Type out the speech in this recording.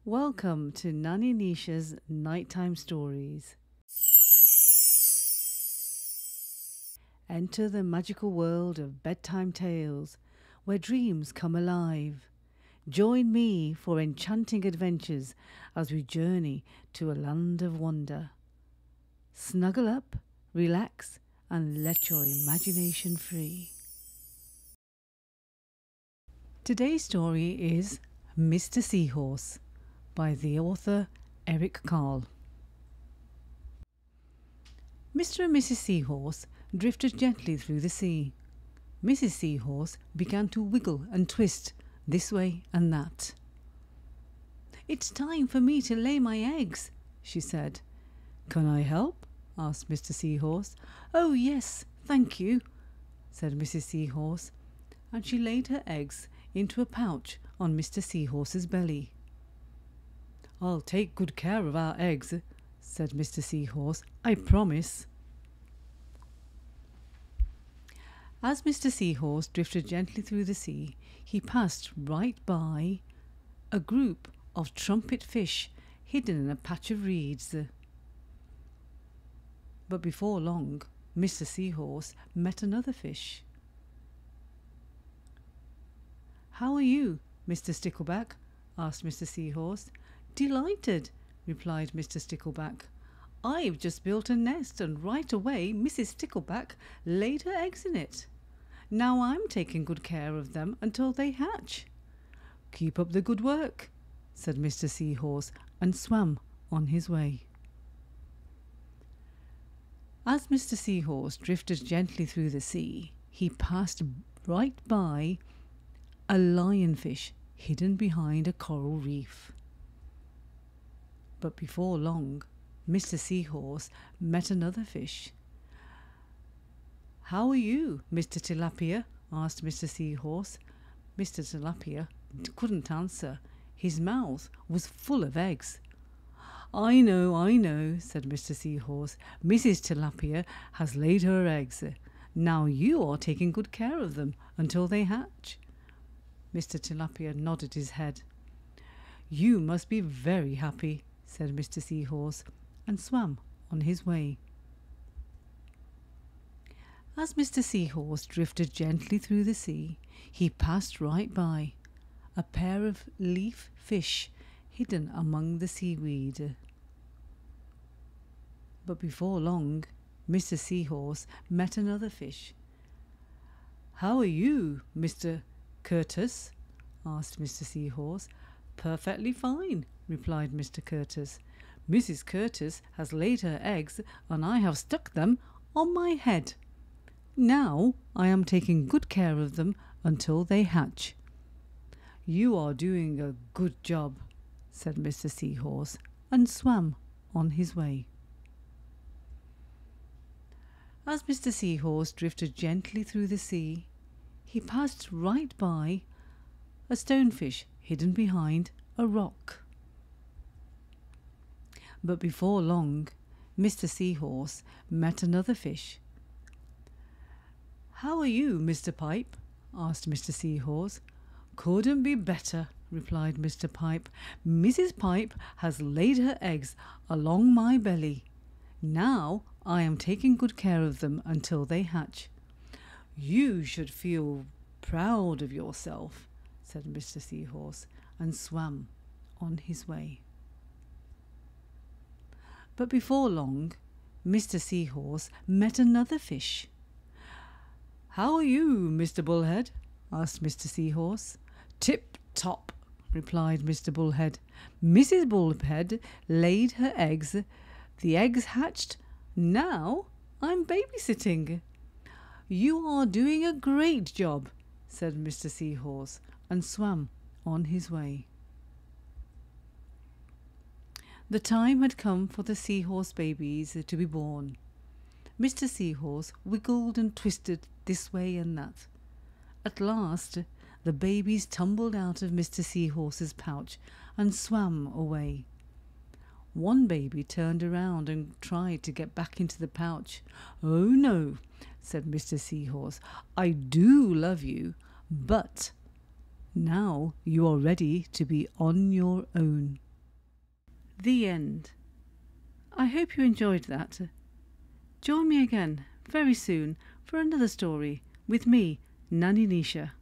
Welcome to NannyNisha's Nighttime Stories. Enter the magical world of bedtime tales where dreams come alive. Join me for enchanting adventures as we journey to a land of wonder. Snuggle up, relax, and let your imagination free. Today's story is Mr. Seahorse by the author Eric Carle. Mr. and Mrs. Seahorse drifted gently through the sea. Mrs. Seahorse began to wiggle and twist this way and that. "It's time for me to lay my eggs," she said. "Can I help?" asked Mr. Seahorse. "Oh yes, thank you," said Mrs. Seahorse, and she laid her eggs into a pouch on Mr. Seahorse's belly. "I'll take good care of our eggs," said Mr. Seahorse. "I promise." As Mr. Seahorse drifted gently through the sea, he passed right by a group of trumpet fish hidden in a patch of reeds. But before long, Mr. Seahorse met another fish. "How are you, Mr. Stickleback?" asked Mr. Seahorse. "Delighted," replied Mr. Stickleback. "I've just built a nest and right away Mrs. Stickleback laid her eggs in it. Now I'm taking good care of them until they hatch." "Keep up the good work," said Mr. Seahorse, and swam on his way. As Mr. Seahorse drifted gently through the sea, he passed right by a lionfish hidden behind a coral reef. But before long, Mr. Seahorse met another fish. "How are you, Mr. Tilapia?" asked Mr. Seahorse. Mr. Tilapia couldn't answer. His mouth was full of eggs. I know," said Mr. Seahorse. "Mrs. Tilapia has laid her eggs. Now you are taking good care of them until they hatch." Mr. Tilapia nodded his head. "You must be very happy," said Mr. Seahorse, and swam on his way. As Mr. Seahorse drifted gently through the sea, he passed right by a pair of leaf fish hidden among the seaweed. But before long, Mr. Seahorse met another fish. "How are you, Mr. Curtis?" asked Mr. Seahorse. "Perfectly fine," replied Mr. Curtis. "Mrs. Curtis has laid her eggs and I have stuck them on my head. Now I am taking good care of them until they hatch." "You are doing a good job," said Mr. Seahorse, and swam on his way. As Mr. Seahorse drifted gently through the sea, he passed right by a stonefish hidden behind a rock. But before long, Mr. Seahorse met another fish. "How are you, Mr. Pipe?" asked Mr. Seahorse. "Couldn't be better," replied Mr. Pipe. "Mrs. Pipe has laid her eggs along my belly. Now I am taking good care of them until they hatch." "You should feel proud of yourself," said Mr. Seahorse, and swam on his way. But before long, Mr. Seahorse met another fish. "How are you, Mr. Bullhead?" asked Mr. Seahorse. "Tip-top," replied Mr. Bullhead. "Mrs. Bullhead laid her eggs. The eggs hatched. Now I'm babysitting." "You are doing a great job," said Mr. Seahorse, and swam on his way. The time had come for the seahorse babies to be born. Mr. Seahorse wiggled and twisted this way and that. At last, the babies tumbled out of Mr. Seahorse's pouch and swam away. One baby turned around and tried to get back into the pouch. "Oh no," said Mr. Seahorse, "I do love you, but now you are ready to be on your own." The end. I hope you enjoyed that. Join me again very soon for another story with me, NannyNisha.